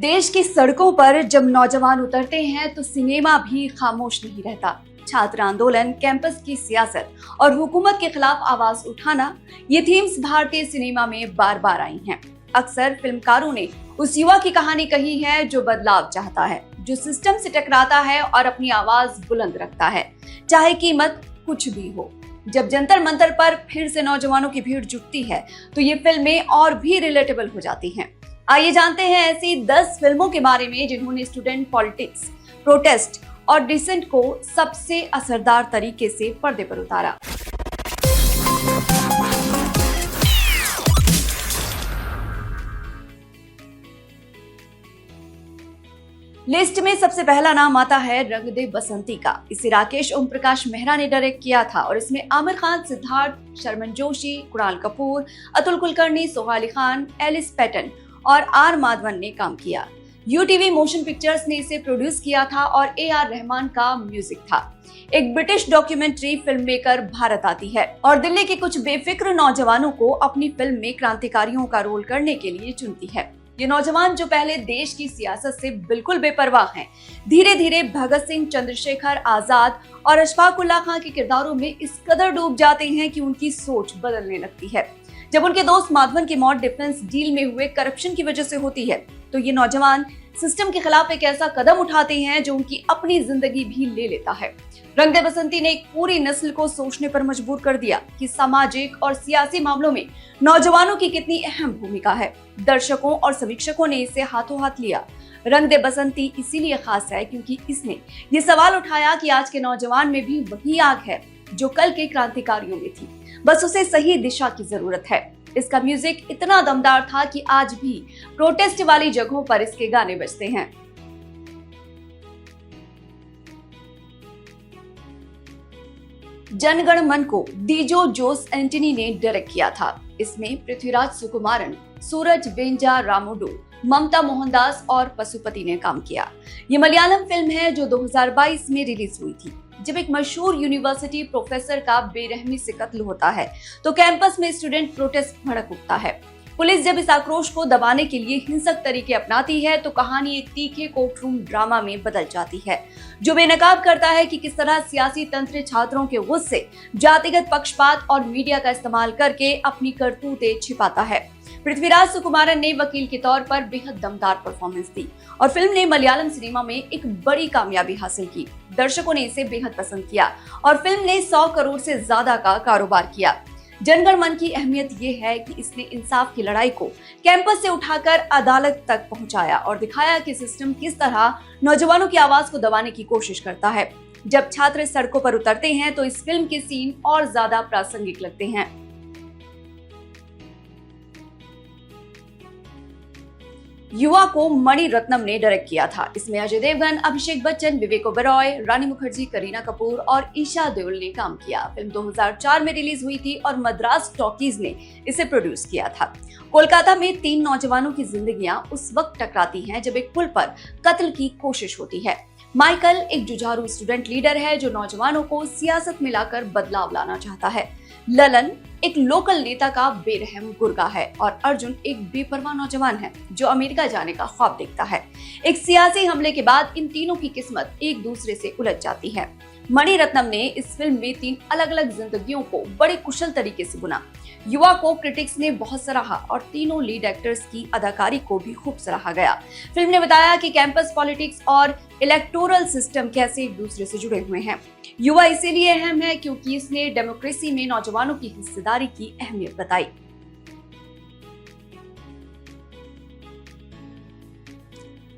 देश की सड़कों पर जब नौजवान उतरते हैं तो सिनेमा भी खामोश नहीं रहता। छात्र आंदोलन, कैंपस की सियासत और हुकूमत के खिलाफ आवाज उठाना, ये थीम्स भारतीय सिनेमा में बार बार आई हैं। अक्सर फिल्मकारों ने उस युवा की कहानी कही है जो बदलाव चाहता है, जो सिस्टम से टकराता है और अपनी आवाज बुलंद रखता है, चाहे कीमत कुछ भी हो। जब जंतर मंतर पर फिर से नौजवानों की भीड़ जुटती है तो ये फिल्में और भी रिलेटेबल हो जाती हैं। आइए जानते हैं ऐसी 10 फिल्मों के बारे में जिन्होंने स्टूडेंट पॉलिटिक्स, प्रोटेस्ट और डिसेंट को सबसे असरदार तरीके से पर्दे पर उतारा। लिस्ट में सबसे पहला नाम आता है रंग दे बसंती का। इसे राकेश ओम प्रकाश मेहरा ने डायरेक्ट किया था और इसमें आमिर खान, सिद्धार्थ, शर्मन जोशी, कुणाल कपूर, अतुल कुलकर्णी, सोहा अली खान, एलिस पैटन और आर माधवन ने काम किया। यूटीवी मोशन पिक्चर्स ने इसे प्रोड्यूस किया था और AR रहमान का म्यूजिक था। एक British documentary film maker Bharat आती है और दिल्ली के कुछ बेफिक्र नौजवानों को अपनी फिल्म में क्रांतिकारियों का रोल करने के लिए चुनती है। ये नौजवान जो पहले देश की सियासत से बिल्कुल बेपरवाह हैं, धीरे धीरे भगत सिंह, चंद्रशेखर आजाद और अशफाक उल्लाह खां के किरदारों में इस कदर डूब जाते हैं कि उनकी सोच बदलने लगती है। जब उनके दोस्त माधवन की मौत डिफेंस डील में हुए करप्शन की वजह से होती है तो ये नौजवान सिस्टम के खिलाफ एक ऐसा कदम उठाते हैं जो उनकी अपनी जिंदगी भी ले लेता है। रंग दे बसंती ने एक पूरी नस्ल को सोचने पर मजबूर कर दिया कि सामाजिक और सियासी मामलों में नौजवानों की कितनी अहम भूमिका है। दर्शकों और समीक्षकों ने इसे हाथों हाथ लिया। रंग दे बसंती इसीलिए खास है क्योंकि इसने ये सवाल उठाया कि आज के नौजवान में भी वही आग है जो कल के क्रांतिकारियों में थी, बस उसे सही दिशा की जरूरत है। इसका म्यूजिक इतना दमदार था कि आज भी प्रोटेस्ट वाली जगहों पर इसके गाने बजते हैं। जनगण मन को डीजो जोस एंटनी ने डायरेक्ट किया था। इसमें पृथ्वीराज सुकुमारन, सूरज बेंजा रामुडू, ममता मोहनदास और पशुपति ने काम किया। ये मलयालम फिल्म है जो 2022 में रिलीज हुई थी। जब एक मशहूर यूनिवर्सिटी प्रोफेसर का बेरहमी से कत्ल होता है तो कैंपस में स्टूडेंट प्रोटेस्ट भड़क उठता है। पुलिस जब इस आक्रोश को दबाने के लिए हिंसक तरीके अपनाती है तो कहानी एक तीखे कोर्टरूम ड्रामा में बदल जाती है, जो बेनकाब करता है कि किस तरह सियासी तंत्र छात्रों के गुस्से, जातिगत पक्षपात और मीडिया का इस्तेमाल करके अपनी करतूतें छिपाता है। पृथ्वीराज सुकुमारन ने वकील के तौर पर बेहद दमदार परफॉर्मेंस दी और फिल्म ने मलयालम सिनेमा में एक बड़ी कामयाबी हासिल की। दर्शकों ने इसे बेहद पसंद किया और फिल्म ने 100 करोड़ से ज्यादा का कारोबार किया। जनगण मन की अहमियत ये है कि इसने इंसाफ की लड़ाई को कैंपस से उठाकर अदालत तक पहुंचाया और दिखाया कि सिस्टम किस तरह नौजवानों की आवाज को दबाने की कोशिश करता है। जब छात्र सड़कों पर उतरते हैं तो इस फिल्म के सीन और ज्यादा प्रासंगिक लगते हैं। युवा को मणि रत्नम ने डायरेक्ट किया था। इसमें अजय देवगन, अभिषेक बच्चन, विवेक ओबेरॉय, रानी मुखर्जी, करीना कपूर और ईशा देओल ने काम किया। फिल्म 2004 में रिलीज हुई थी और मद्रास टॉकीज ने इसे प्रोड्यूस किया था। कोलकाता में 3 नौजवानों की जिंदगियां उस वक्त टकराती हैं जब एक पुल पर कत्ल की कोशिश होती है। माइकल एक जुझारू स्टूडेंट लीडर है जो नौजवानों को सियासत में लाकर बदलाव लाना चाहता है। ललन एक लोकल नेता का बेरहम गुर्गा है और अर्जुन एक बेपरवाह नौजवान है जो अमेरिका जाने का ख्वाब देखता है। एक सियासी हमले के बाद इन तीनों की किस्मत एक दूसरे से उलझ जाती है। मणि रत्नम ने इस फिल्म में 3 अलग अलग जिंदगियों को बड़े कुशल तरीके से बुना। युवा को क्रिटिक्स ने बहुत सराहा और तीनों लीड एक्टर्स की अदाकारी को भी खूब सराहा गया। फिल्म ने बताया कि कैंपस पॉलिटिक्स और इलेक्टोरल सिस्टम कैसे एक दूसरे से जुड़े हुए हैं। युवा इसीलिए अहम है क्योंकि इसने डेमोक्रेसी में नौजवानों की हिस्सेदारी की अहमियत बताई। –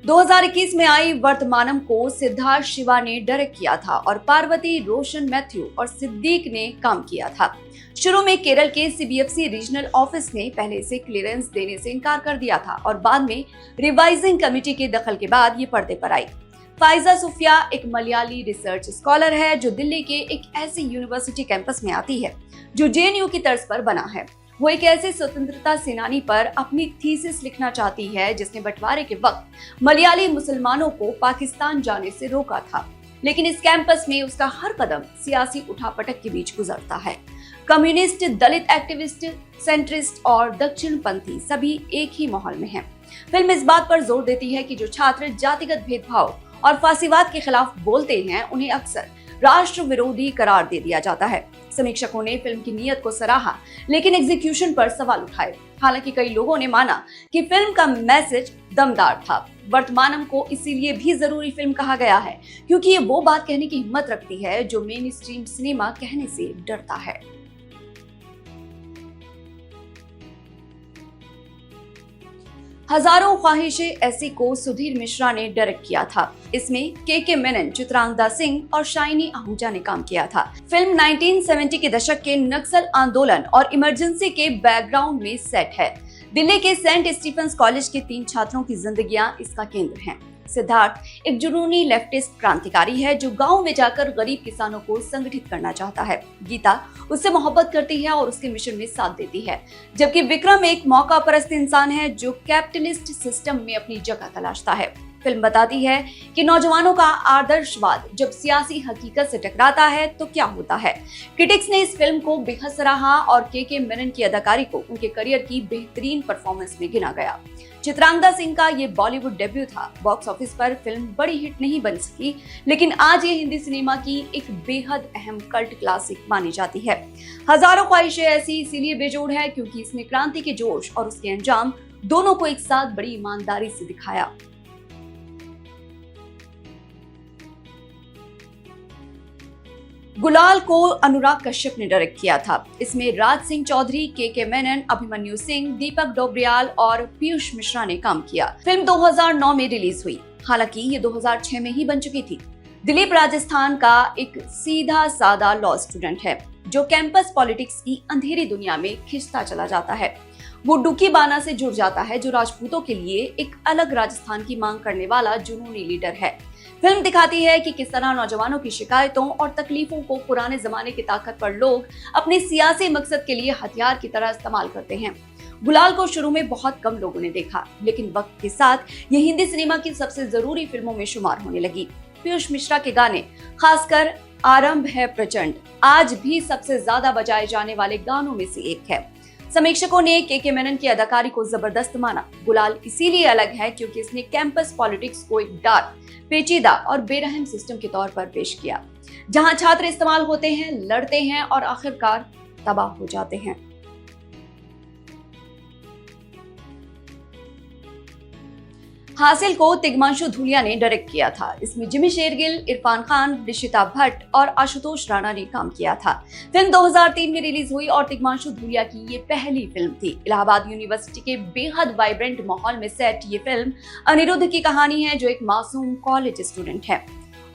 2021 में आई वर्तमानम को सिद्धार्थ शिवा ने डायरेक्ट किया था और पार्वती, रोशन मैथ्यू और सिद्दीक ने काम किया था। शुरू में केरल के CBFC रीजनल ऑफिस ने पहले इसे क्लियरेंस देने से इनकार कर दिया था और बाद में रिवाइजिंग कमेटी के दखल के बाद ये पर्दे पर आई। फाइजा सूफिया एक मलयाली रिसर्च स्कॉलर है जो दिल्ली के एक ऐसी यूनिवर्सिटी कैंपस में आती है जो JNU की तर्ज पर बना है। वो एक ऐसे स्वतंत्रता सेनानी पर अपनी थीसिस लिखना चाहती है जिसने बंटवारे के वक्त मलयाली मुसलमानों को पाकिस्तान जाने से रोका था, लेकिन इस कैंपस में उसका हर कदम सियासी उठापटक के बीच गुजरता है। कम्युनिस्ट, दलित एक्टिविस्ट, सेंट्रिस्ट और दक्षिण पंथी सभी एक ही माहौल में हैं। फिल्म इस बात पर जोर देती है कि जो छात्र जातिगत भेदभाव और फासीवाद के खिलाफ बोलते हैं उन्हें अक्सर राष्ट्र विरोधी करार दे दिया जाता है। समीक्षकों ने फिल्म की नीयत को सराहा, लेकिन एग्जीक्यूशन पर सवाल उठाए। हालांकि कई लोगों ने माना कि फिल्म का मैसेज दमदार था। वर्तमानम को इसीलिए भी जरूरी फिल्म कहा गया है क्योंकि ये वो बात कहने की हिम्मत रखती है जो मेन स्ट्रीम सिनेमा कहने से डरता है। हजारों ख्वाहिशें ऐसी को सुधीर मिश्रा ने डायरेक्ट किया था। इसमें के मेनन, चित्रांगदा सिंह और शाइनी आहूजा ने काम किया था। फिल्म 1970 के दशक के नक्सल आंदोलन और इमरजेंसी के बैकग्राउंड में सेट है। दिल्ली के सेंट स्टीफेंस कॉलेज के 3 छात्रों की जिंदगियां इसका केंद्र हैं। सिद्धार्थ एक जुनूनी लेफ्टिस्ट क्रांतिकारी है जो गांव में जाकर गरीब किसानों को संगठित करना चाहता है। गीता उससे मोहब्बत करती है और उसके मिशन में साथ देती है, जबकि विक्रम एक मौका परस्त इंसान है जो कैपिटलिस्ट सिस्टम में अपनी जगह तलाशता है। फिल्म बताती है कि नौजवानों का आदर्शवाद जब सियासी हकीकत से टकराता है तो क्या होता है। क्रिटिक्स ने इस फिल्म को बेहद सराहा और के मेनन की अदाकारी को उनके करियर की बेहतरीन परफॉर्मेंस में गिना गया। चित्रांगदा सिंह का ये बॉलीवुड डेब्यू था। बॉक्स ऑफिस पर फिल्म बड़ी हिट नहीं बन सकी, लेकिन आज ये हिंदी सिनेमा की एक बेहद अहम कल्ट क्लासिक मानी जाती है। हजारों ख्वाहिशें ऐसी इसीलिए बेजोड़ है क्योंकि इसने क्रांति के जोश और उसके अंजाम दोनों को एक साथ बड़ी ईमानदारी से दिखाया। गुलाल को अनुराग कश्यप ने डायरेक्ट किया था। इसमें राज सिंह चौधरी, के मेनन, अभिमन्यु सिंह, दीपक डोबरियाल और पीयूष मिश्रा ने काम किया। फिल्म 2009 में रिलीज हुई, हालांकि ये 2006 में ही बन चुकी थी। दिलीप राजस्थान का एक सीधा सादा लॉ स्टूडेंट है जो कैंपस पॉलिटिक्स की अंधेरी दुनिया में खिंचता चला जाता है। वो डुकी बाना से जुड़ जाता है जो राजपूतों के लिए एक अलग राजस्थान की मांग करने वाला जुनूनी लीडर है। फिल्म दिखाती है कि किस तरह नौजवानों की शिकायतों और तकलीफों को पुराने जमाने की ताकतवर लोग अपने सियासी मकसद के लिए हथियार की तरह इस्तेमाल करते हैं। गुलाल को शुरू में बहुत कम लोगों ने देखा, लेकिन वक्त के साथ ये हिंदी सिनेमा की सबसे जरूरी फिल्मों में शुमार होने लगी। पीयूष मिश्रा के गाने, खासकर आरंभ है प्रचंड, आज भी सबसे ज्यादा बजाए जाने वाले गानों में से एक है। समीक्षकों ने के मेनन की अदाकारी को जबरदस्त माना। गुलाल इसीलिए अलग है क्योंकि इसने कैंपस पॉलिटिक्स को एक डार्क, पेचीदा और बेरहम सिस्टम के तौर पर पेश किया, जहां छात्र इस्तेमाल होते हैं, लड़ते हैं और आखिरकार तबाह हो जाते हैं। हासिल को तिग्मांशु धूलिया ने डायरेक्ट किया था। इसमें जिमी शेरगिल, इरफान खान, ऋषिता भट्ट और आशुतोष राणा ने काम किया था। फिल्म 2003 में रिलीज हुई और तिग्मांशु धूलिया की ये पहली फिल्म थी। इलाहाबाद यूनिवर्सिटी के बेहद वाइब्रेंट माहौल में सेट ये फिल्म अनिरुद्ध की कहानी है जो एक मासूम कॉलेज स्टूडेंट है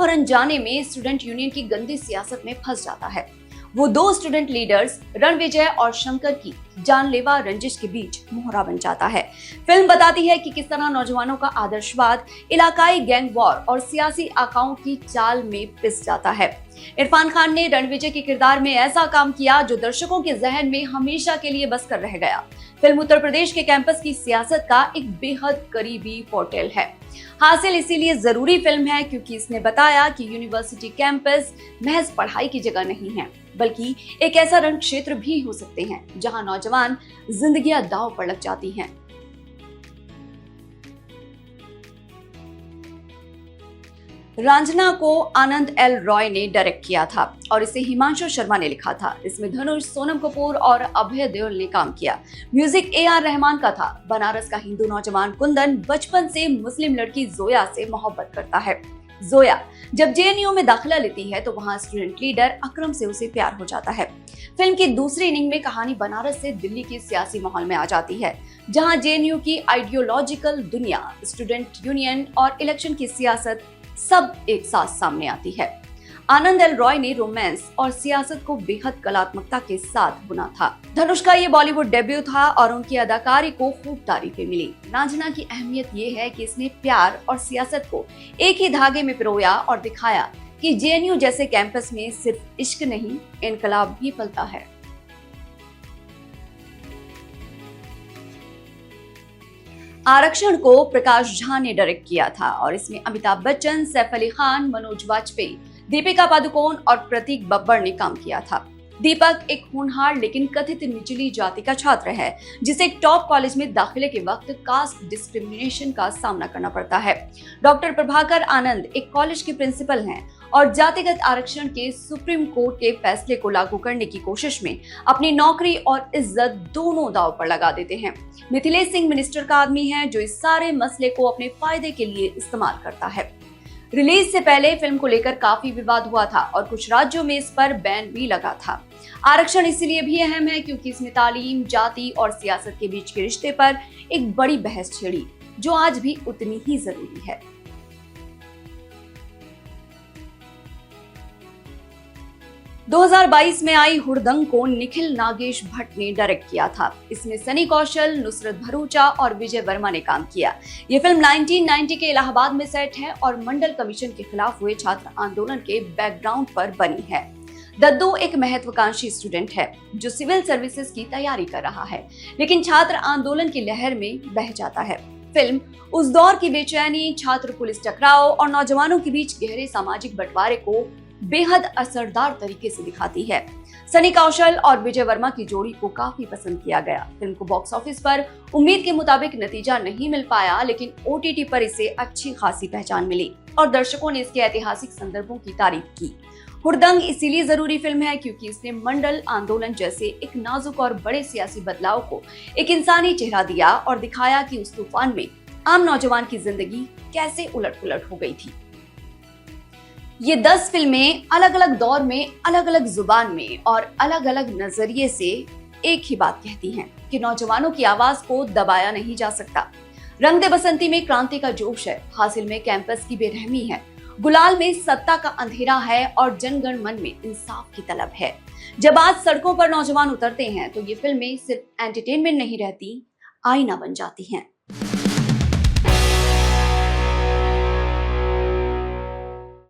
और अनजाने में स्टूडेंट यूनियन की गंदी सियासत में फंस जाता है। वो 2 स्टूडेंट लीडर्स रणविजय और शंकर की जानलेवा रंजिश के बीच मोहरा बन जाता है। फिल्म बताती है कि किस तरह नौजवानों का आदर्शवाद इलाकाई गैंग वॉर और सियासी आकाओं की चाल में पिस जाता है। इरफान खान ने रणविजय के किरदार में ऐसा काम किया जो दर्शकों के जहन में हमेशा के लिए बस कर रह गया। फिल्म उत्तर प्रदेश के कैंपस की सियासत का एक बेहद करीबी पोर्ट्रेल है। हासिल इसीलिए जरूरी फिल्म है क्योंकि इसने बताया कि यूनिवर्सिटी कैंपस महज पढ़ाई की जगह नहीं है, बल्कि एक ऐसा रण क्षेत्र भी हो सकते हैं जहां नौजवान जिंदगियां दांव पर लग जाती हैं। रांझना को आनंद एल रॉय ने डायरेक्ट किया था और इसे हिमांशु शर्मा ने लिखा था। इसमें धनुष, सोनम कपूर और अभय देओल ने काम किया। म्यूजिक AR रहमान का था। बनारस का हिंदू नौजवान कुंदन बचपन से मुस्लिम लड़की जोया से मोहब्बत करता है। जोया जब JNU में दाखिला लेती है तो वहां स्टूडेंट लीडर अकरम से उसे प्यार हो जाता है। फिल्म की दूसरी इनिंग में कहानी बनारस से दिल्ली के सियासी माहौल में आ जाती है, जहां JNU की आइडियोलॉजिकल दुनिया, स्टूडेंट यूनियन और इलेक्शन की सियासत सब एक साथ सामने आती है। आनंद एल रॉय ने रोमांस और सियासत को बेहद कलात्मकता के साथ बुना था। धनुष का ये बॉलीवुड डेब्यू था और उनकी अदाकारी को खूब तारीफें मिली। रांझना की अहमियत ये है कि इसने प्यार और सियासत को एक ही धागे में पिरोया और दिखाया कि JNU जैसे कैंपस में सिर्फ इश्क नहीं, इनकलाब भी पलता है। आरक्षण को प्रकाश झा ने डायरेक्ट किया था और इसमें अमिताभ बच्चन, सैफ अली खान, मनोज वाजपेयी, दीपिका पादुकोण और प्रतीक बब्बर ने काम किया था। दीपक एक होनहार लेकिन कथित निचली जाति का छात्र है, जिसे एक टॉप कॉलेज में दाखिले के वक्त कास्ट डिस्क्रिमिनेशन का सामना करना पड़ता है। डॉक्टर प्रभाकर आनंद एक कॉलेज के प्रिंसिपल हैं और जातिगत आरक्षण के सुप्रीम कोर्ट के फैसले को लागू करने की कोशिश में अपनी नौकरी और इज्जत दोनों दांव पर लगा देते हैं। मिथिलेश सिंह मिनिस्टर का आदमी है जो इस सारे मसले को अपने फायदे के लिए इस्तेमाल करता है। रिलीज से पहले फिल्म को लेकर काफी विवाद हुआ था और कुछ राज्यों में इस पर बैन भी लगा था। आरक्षण इसलिए भी अहम है क्योंकि इसमें तालीम, जाति और सियासत के बीच के रिश्ते पर एक बड़ी बहस छिड़ी, जो आज भी उतनी ही जरूरी है। 2022 में आई हुड़दंग को निखिल नागेश भट्ट ने डायरेक्ट किया था। इसमें सनी कौशल, नुसरत भरूचा और विजय वर्मा ने काम किया। ये फिल्म 1990 के इलाहाबाद में सेट है और मंडल कमीशन के खिलाफ हुए छात्र आंदोलन के बैकग्राउंड पर बनी है। दद्दू एक महत्वाकांक्षी स्टूडेंट है जो सिविल सर्विसेज की तैयारी कर रहा है, लेकिन छात्र आंदोलन की लहर में बह जाता है। फिल्म उस दौर की बेचैनी, छात्र पुलिस टकराव और नौजवानों के बीच गहरे सामाजिक बंटवारे को बेहद असरदार तरीके से दिखाती है। सनी कौशल और विजय वर्मा की जोड़ी को काफी पसंद किया गया। फिल्म को बॉक्स ऑफिस पर उम्मीद के मुताबिक नतीजा नहीं मिल पाया, लेकिन ओटीटी पर इसे अच्छी खासी पहचान मिली और दर्शकों ने इसके ऐतिहासिक संदर्भों की तारीफ की। हुड़दंग इसीलिए जरूरी फिल्म है क्योंकि इसने मंडल आंदोलन जैसे एक नाजुक और बड़े सियासी बदलाव को एक इंसानी चेहरा दिया और दिखाया कि उस तूफान में आम नौजवान की जिंदगी कैसे उलट-पुलट हो गई थी। ये 10 फिल्में अलग अलग दौर में, अलग अलग जुबान में और अलग अलग नजरिए से एक ही बात कहती हैं कि नौजवानों की आवाज को दबाया नहीं जा सकता। रंग दे बसंती में क्रांति का जोश है, हासिल में कैंपस की बेरहमी है, गुलाल में सत्ता का अंधेरा है और जनगण मन में इंसाफ की तलब है। जब आज सड़कों पर नौजवान उतरते हैं तो ये फिल्में सिर्फ एंटरटेनमेंट नहीं रहती, आईना बन जाती हैं।